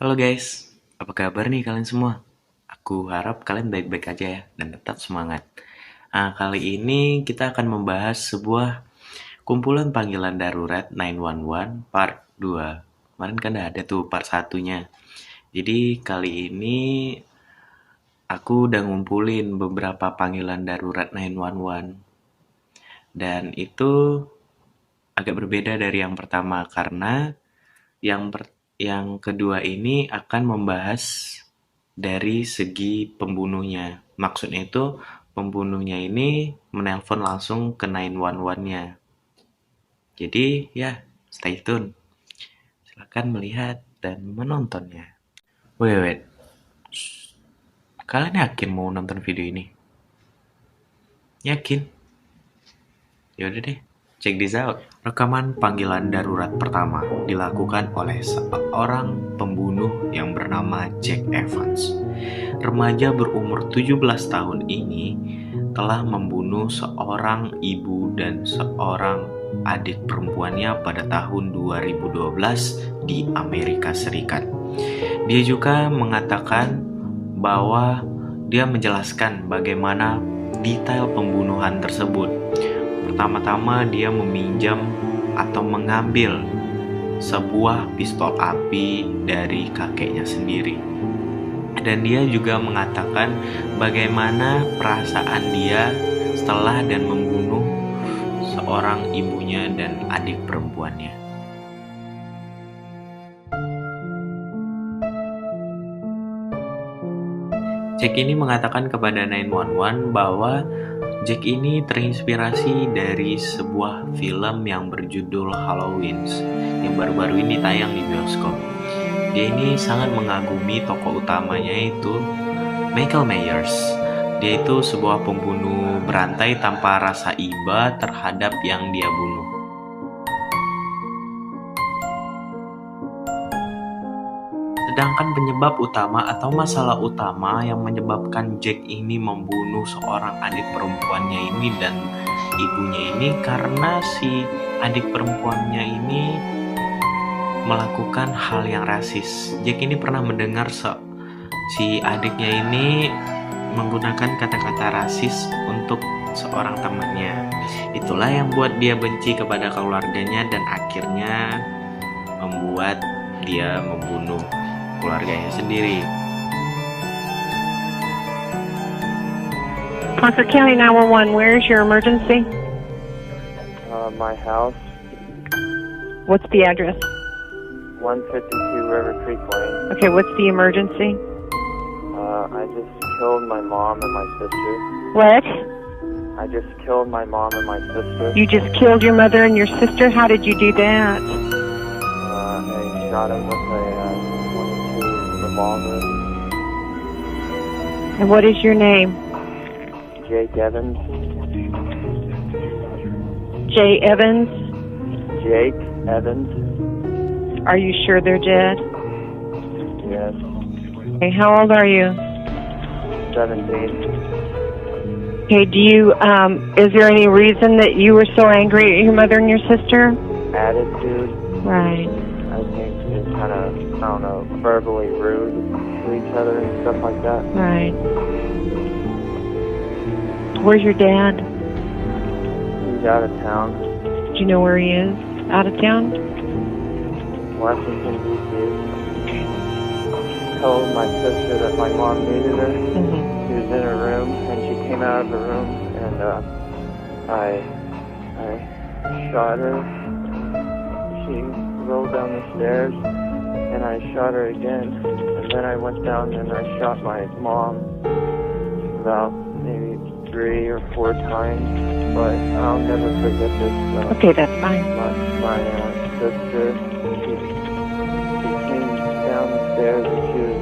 Halo guys, apa kabar nih kalian semua? Aku harap kalian baik-baik aja ya dan tetap semangat. Kali ini kita akan membahas sebuah kumpulan panggilan darurat 911 part 2. Kemarin kan ada tuh part satunya. Jadi kali ini aku udah ngumpulin beberapa panggilan darurat 911. Dan itu agak berbeda dari yang pertama karena yang kedua ini akan membahas dari segi pembunuhnya. Maksudnya itu pembunuhnya ini menelpon langsung ke 911-nya. Jadi ya, stay tune. Silakan melihat dan menontonnya. Wait. Kalian yakin mau nonton video ini? Yakin? Yaudah deh, check this out. Rekaman panggilan darurat pertama dilakukan oleh seorang pembunuh yang bernama Jack Evans. Remaja berumur 17 tahun ini telah membunuh seorang ibu dan seorang adik perempuannya pada tahun 2012 di Amerika Serikat. Dia juga mengatakan bahwa dia menjelaskan bagaimana detail pembunuhan tersebut. Pertama-tama dia meminjam atau mengambil sebuah pistol api dari kakeknya sendiri. Dan dia juga mengatakan bagaimana perasaan dia setelah dan membunuh seorang ibunya dan adik perempuannya. Jack ini mengatakan kepada 911 bahwa Jack ini terinspirasi dari sebuah film yang berjudul Halloween yang baru-baru ini tayang di bioskop. Dia ini sangat mengagumi tokoh utamanya yaitu Michael Myers. Dia itu sebuah pembunuh berantai tanpa rasa iba terhadap yang dia bunuh. Sedangkan penyebab utama atau masalah utama yang menyebabkan Jack ini membunuh seorang adik perempuannya ini dan ibunya ini karena si adik perempuannya ini melakukan hal yang rasis. Jack ini pernah mendengar si adiknya ini menggunakan kata-kata rasis untuk seorang temannya. Itulah yang buat dia benci kepada keluarganya dan akhirnya membuat dia membunuh keluarganya sendiri. Parker County 911, where is your emergency? My house, What's the address? 152 River Creek Lane. Okay, what's the emergency? I just killed my mom and my sister. What? I just killed my mom and my sister. You just killed your mother and your sister? How did you do that? I shot him with a 22 revolver. And what is your name? Jake Evans. Jay Evans? Jake Evans. Are you sure they're dead? Yes. Okay, how old are you? 17. Okay, is there any reason that you were so angry at your mother and your sister? Attitude. Right. I think is kind of, I don't know, verbally rude to each other and stuff like that. Right. Where's your dad? He's out of town. Do you know where he is? Out of town? Washington, D.C. Told my sister that my mom needed her. Mm-hmm. She was in her room, and she came out of her room, and I shot her. She rolled down the stairs, and I shot her again. And then I went down and I shot my mom about maybe 3 or 4 times, but I'll never forget this. Okay, that's fine. My sister, she came down the stairs and she was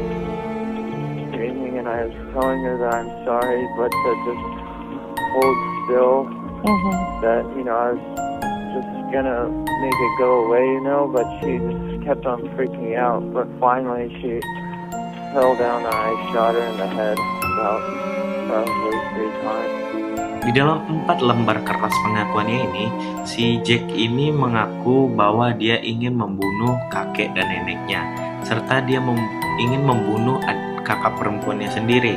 screaming, and I was telling her that I'm sorry, but to just hold still, Mm-hmm. that, I was just gonna make it go away, but she just kept on freaking out. But finally she fell down and I shot her in the head about probably 3 times. Di dalam 4 lembar kertas pengakuannya ini, si Jack ini mengaku bahwa dia ingin membunuh kakek dan neneknya serta dia ingin membunuh kakak perempuannya sendiri.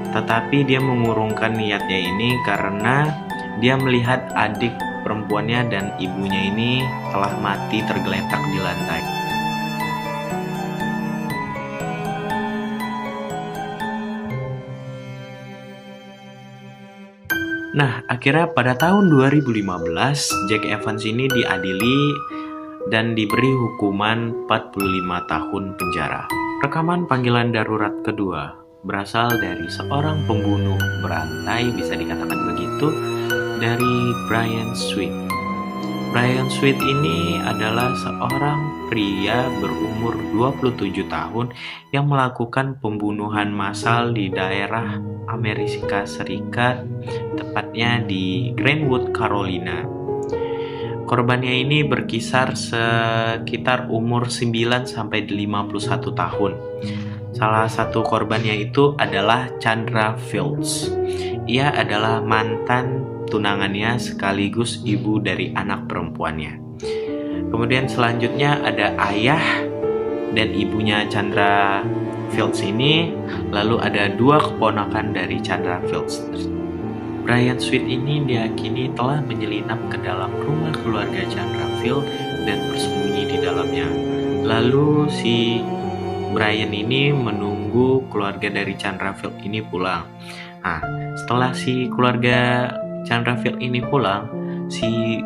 Tetapi dia mengurungkan niatnya ini karena dia melihat adik perempuannya dan ibunya ini telah mati tergeletak di lantai. Nah, akhirnya pada tahun 2015, Jack Evans ini diadili dan diberi hukuman 45 tahun penjara. Rekaman panggilan darurat kedua berasal dari seorang pembunuh berantai, bisa dikatakan begitu, dari Brian Sweet. Brian Sweet ini adalah seorang pria berumur 27 tahun yang melakukan pembunuhan massal di daerah Amerika Serikat, tepatnya di Greenwood, Carolina. Korbannya ini berkisar sekitar umur 9 sampai 51 tahun. Salah satu korbannya itu adalah Chandra Fields. Ia adalah mantan tunangannya sekaligus ibu dari anak perempuannya. Kemudian selanjutnya ada ayah dan ibunya Chandra Fields ini, lalu ada dua keponakan dari Chandra Fields. Brian Sweet ini diyakini telah menyelinap ke dalam rumah keluarga Chandra Fields dan bersembunyi di dalamnya. Lalu si Brian ini menunggu keluarga dari Chandra Fields ini pulang. Nah, setelah si keluarga Chandra Fields ini pulang, si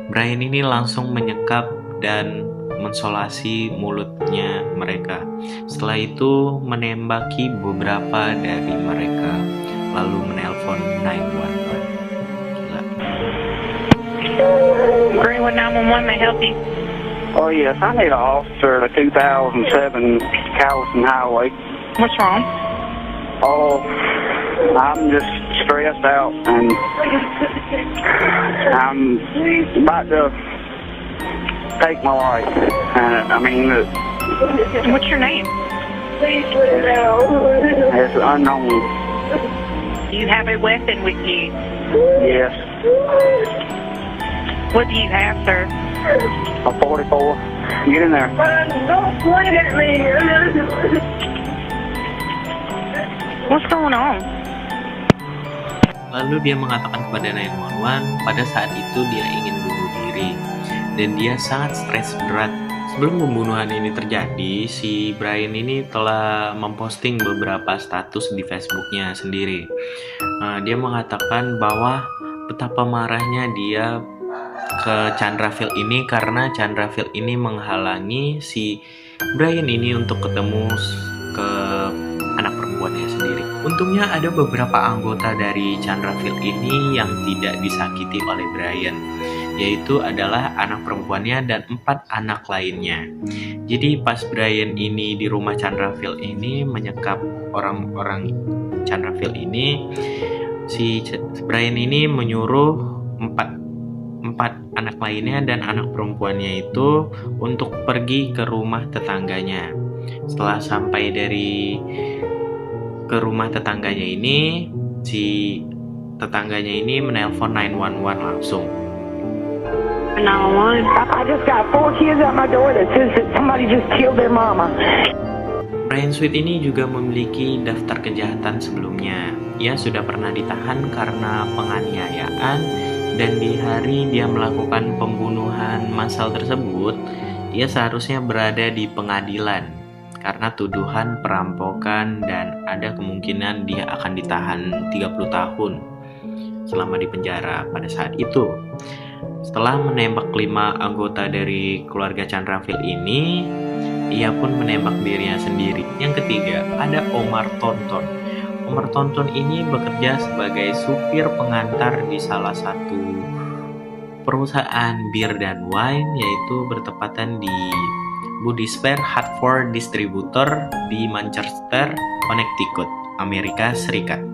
Brian ini langsung menyekap dan mensolasi mulutnya mereka. Setelah itu menembaki beberapa dari mereka, lalu menelpon 911. Gila. Greenwood 911, may I help you? Oh, yes, I need an officer at a 2007 Callison Highway. What's wrong? Oh, I'm just stressed out, and I'm about to take my life. I mean, What's your name? it's unknown. Do you have a weapon with you? Yes, What do you have, sir? a 44. Get in there. Don't point at me. What's going on? Lalu dia mengatakan kepada 911 pada saat itu dia ingin bunuh diri dan dia sangat stres berat. Sebelum pembunuhan ini terjadi, si Brian ini telah memposting beberapa status di Facebooknya sendiri. Dia mengatakan bahwa betapa marahnya dia ke Chandra Fields ini karena Chandra Fields ini menghalangi si Brian ini untuk ketemu ke anak perempuannya sendiri. Untungnya ada beberapa anggota dari Chandra Fields ini yang tidak disakiti oleh Brian, yaitu adalah anak perempuannya dan 4 anak lainnya. Jadi pas Brian ini di rumah Chandra Fields ini menyekap orang-orang Chandra Fields ini, si Brian ini menyuruh 4 anak lainnya dan anak perempuannya itu untuk pergi ke rumah tetangganya. Setelah sampai ke rumah tetangganya ini, si tetangganya ini menelpon 911 langsung. 911. I just got 4 kids at my door that says that somebody just killed their mama. Brian Sweet ini juga memiliki daftar kejahatan sebelumnya. Ia sudah pernah ditahan karena penganiayaan, dan di hari dia melakukan pembunuhan massal tersebut, ia seharusnya berada di pengadilan karena tuduhan perampokan dan ada kemungkinan dia akan ditahan 30 tahun selama di penjara pada saat itu. Setelah menembak 5 anggota dari keluarga Chandra Fields ini, ia pun menembak dirinya sendiri. Yang ketiga, ada Omar Thornton. Omar Thornton ini bekerja sebagai supir pengantar di salah satu perusahaan bir dan wine, yaitu bertepatan di Budisper Hartford Distributor di Manchester, Connecticut, Amerika Serikat.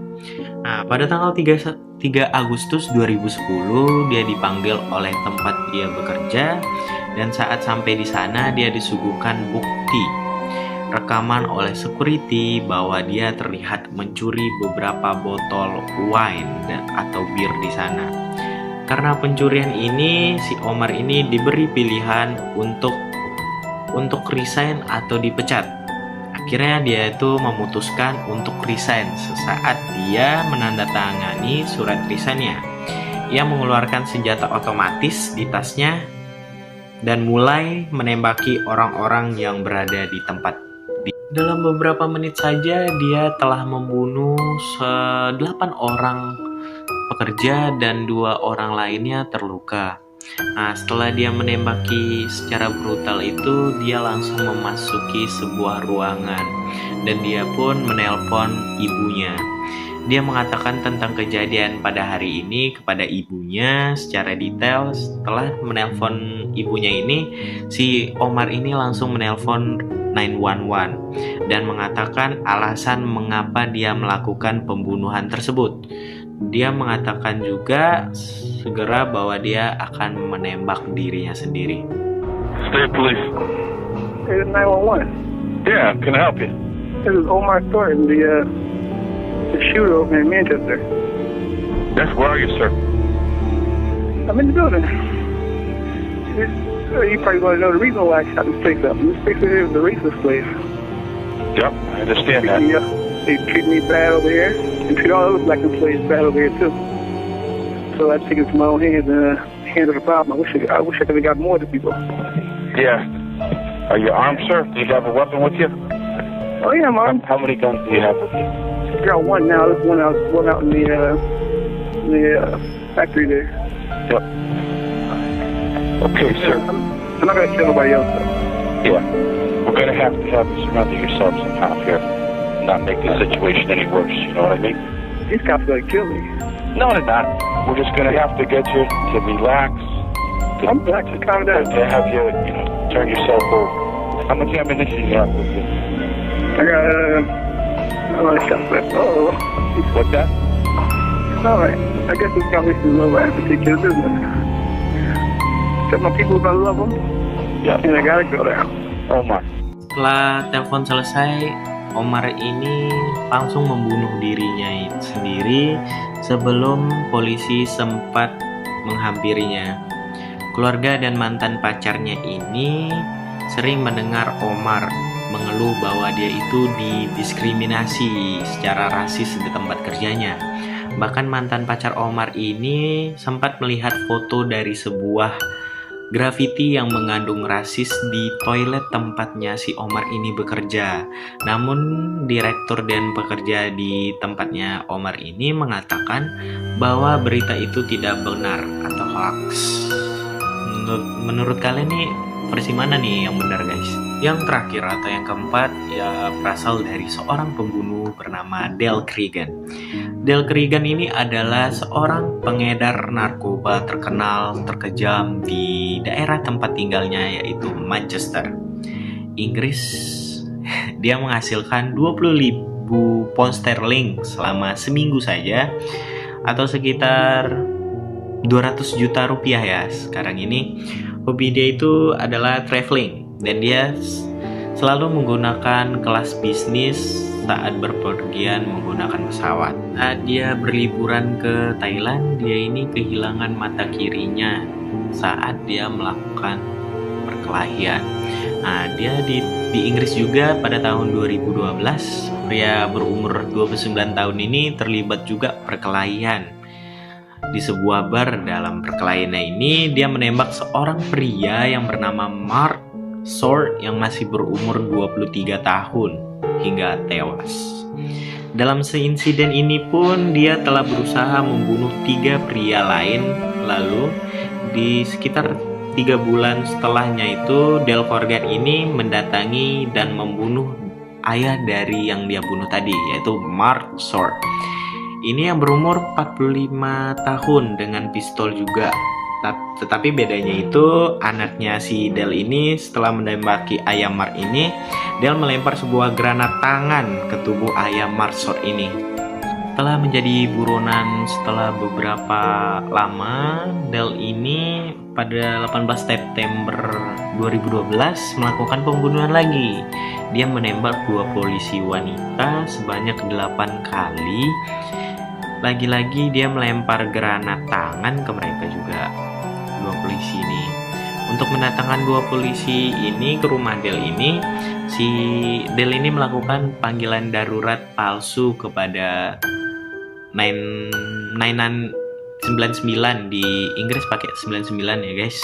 Nah, pada tanggal 3 Agustus 2010 dia dipanggil oleh tempat dia bekerja, dan saat sampai di sana dia disuguhkan bukti rekaman oleh security bahwa dia terlihat mencuri beberapa botol wine atau bir di sana. Karena pencurian ini, si Omar ini diberi pilihan untuk untuk resign atau dipecat. Akhirnya dia itu memutuskan untuk resign sesaat dia menandatangani surat resign-nya. Ia mengeluarkan senjata otomatis di tasnya dan mulai menembaki orang-orang yang berada di tempat. Dalam beberapa menit saja dia telah membunuh 8 orang pekerja dan 2 orang lainnya terluka. Nah, setelah dia menembaki secara brutal itu, dia langsung memasuki sebuah ruangan dan dia pun menelpon ibunya. Dia mengatakan tentang kejadian pada hari ini kepada ibunya secara detail. Setelah menelpon ibunya ini, si Omar ini langsung menelpon 911 dan mengatakan alasan mengapa dia melakukan pembunuhan tersebut. Dia mengatakan juga segera bahwa dia akan menembak dirinya sendiri. State police. Hey, 911. Yeah, can I help you? This is Omar Thornton, the shooter over in Manchester. Yes, where are you, sir? I'm in the building. You probably want to know the reason why I shot this place up. This place is the racist place. Yep, I understand that. They treat me bad over here, and treat all other black employees bad over here too. So I take it into my own hands and handle the problem. I wish I could have got more of the people. Yeah. Are you armed, sir? Do you have a weapon with you? Oh yeah, I'm armed. How many guns do you have with you? I got one now. There's one out in the factory there. Yep. Okay, sir. I'm not gonna kill nobody else though. Yeah. We're gonna have you surrender yourself somehow here. Not make the situation any worse, you know what I mean? These cops are gonna kill me. No, they're not. We're just gonna have to get you to relax. I'm relaxed, calm down. To have you, turn yourself over. How much ammunition you have with you? I got a lot of shots left. Oh, What's that? alright. I guess this conversation is over. I have to take care of business. Tell my people if I love them, Yeah. and I gotta go down. Omar. Setelah telepon selesai, Omar ini langsung membunuh dirinya sendiri sebelum polisi sempat menghampirinya. Keluarga dan mantan pacarnya ini sering mendengar Omar mengeluh bahwa dia itu didiskriminasi secara rasis di tempat kerjanya. Bahkan mantan pacar Omar ini sempat melihat foto dari sebuah grafiti yang mengandung rasis di toilet tempatnya si Omar ini bekerja. Namun direktur dan pekerja di tempatnya Omar ini mengatakan bahwa berita itu tidak benar atau hoax. Menurut kalian nih versi mana nih yang benar, guys? Yang terakhir atau yang keempat ya berasal dari seorang pembunuh bernama Dale Cregan. Dale Cregan ini adalah seorang pengedar narkoba terkenal, terkejam di daerah tempat tinggalnya yaitu Manchester, Inggris. Dia menghasilkan 20.000 pound sterling selama seminggu saja atau sekitar 200 juta rupiah ya sekarang ini. Hobi dia itu adalah traveling dan dia selalu menggunakan kelas bisnis saat berpergian menggunakan pesawat. Saat dia berliburan ke Thailand, dia ini kehilangan mata kirinya saat dia melakukan perkelahian. Nah, dia di Inggris juga pada tahun 2012, pria berumur 29 tahun ini terlibat juga perkelahian. Di sebuah bar dalam perkelahiannya ini, dia menembak seorang pria yang bernama Mark Short yang masih berumur 23 tahun hingga tewas. Dalam seinsiden ini pun dia telah berusaha membunuh 3 pria lain. Lalu di sekitar 3 bulan setelahnya itu Dale Cregan ini mendatangi dan membunuh ayah dari yang dia bunuh tadi, yaitu Mark Short. Ini yang berumur 45 tahun dengan pistol juga. Tetapi bedanya itu anaknya si Dale ini setelah menembaki ayam Mark ini, Dale melempar sebuah granat tangan ke tubuh ayam Mark Short ini. Setelah menjadi buronan setelah beberapa lama, Dale ini pada 18 September 2012 melakukan pembunuhan lagi. Dia menembak 2 polisi wanita sebanyak 8 kali. Lagi-lagi dia melempar granat tangan ke mereka juga, 2 polisi ini. Untuk mendatangkan dua polisi ini ke rumah Del ini, si Del ini melakukan panggilan darurat palsu kepada 999 di Inggris pakai 99 ya guys.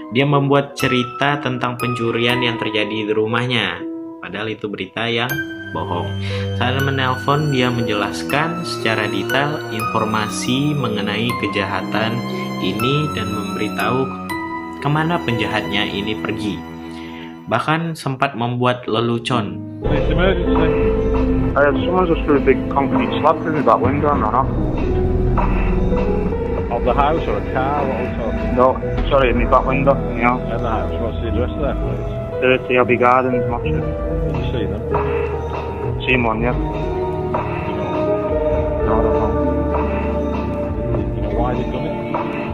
Dia membuat cerita tentang pencurian yang terjadi di rumahnya, padahal itu berita yang bohong. Saat menelpon, dia menjelaskan secara detail informasi mengenai kejahatan ini dan memberitahu kemana penjahatnya ini pergi. Bahkan sempat membuat lelucon. It's emergency. Someone just threw a big concrete slab through my back window and ran off. Of the house or a car? What are we talking? No, sorry, my back window, you know. In the house. What's the address there, please? 30 Abbey Gardens, Mosham. Did you see them? Seen one, yeah. You know, No, I don't know. you know why they've done it? I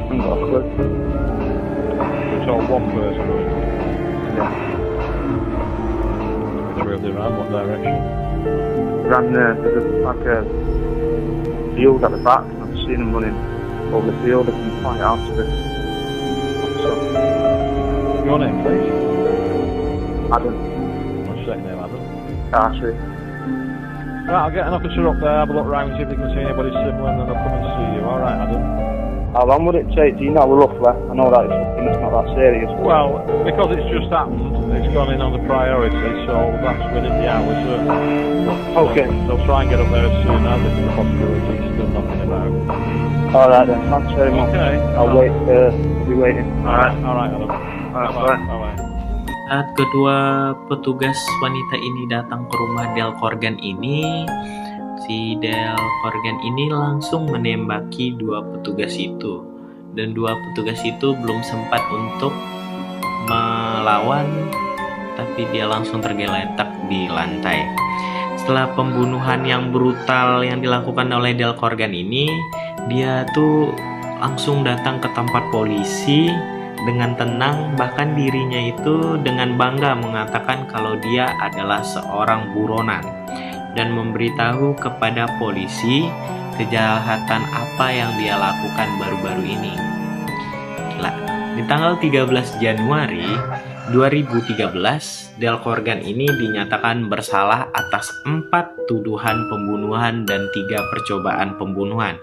haven't got a clue. It's all one person. Yeah. Which way they ran? What direction? Ran there, there's like a field at the back. I've seen them running over the field. I can point it out to the officer. Your name, please. Adam, What's your second name, Adam? Darcy. Right, I'll get an officer up there, have a look round, see if they can see anybody similar, and then I'll come and see you. All right, Adam. How long would it take? Do you know roughly? I know that it's not that serious. Well, because it's just happened, it's gone in on the priority, so that's within the hour, so Okay. they'll try and get up there as soon as there's a possibility it's still knocking about. Alright then, thanks very much. Okay. I'll be waiting. Alright, Adam. Alright, Bye-bye. bye. Bye-bye. Saat kedua petugas wanita ini datang ke rumah Del Corgan ini, si Del Corgan ini langsung menembaki dua petugas itu. Dan dua petugas itu belum sempat untuk melawan, tapi dia langsung tergeletak di lantai. Setelah pembunuhan yang brutal yang dilakukan oleh Del Corgan ini, dia tuh langsung datang ke tempat polisi dengan tenang, bahkan dirinya itu dengan bangga mengatakan kalau dia adalah seorang buronan dan memberitahu kepada polisi kejahatan apa yang dia lakukan baru-baru ini. Gila. Di tanggal 13 Januari 2013, Del Corgan ini dinyatakan bersalah atas 4 tuduhan pembunuhan dan 3 percobaan pembunuhan.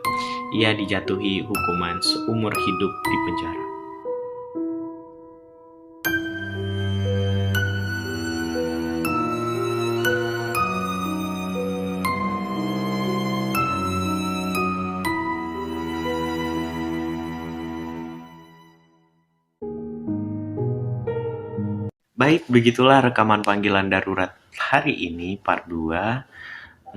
Ia dijatuhi hukuman seumur hidup di penjara. Baik, begitulah rekaman panggilan darurat hari ini, part 2.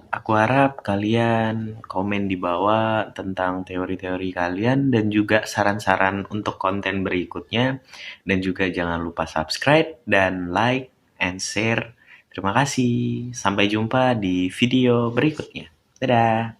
Aku harap kalian komen di bawah tentang teori-teori kalian dan juga saran-saran untuk konten berikutnya. Dan juga jangan lupa subscribe dan like and share. Terima kasih. Sampai jumpa di video berikutnya. Dadah!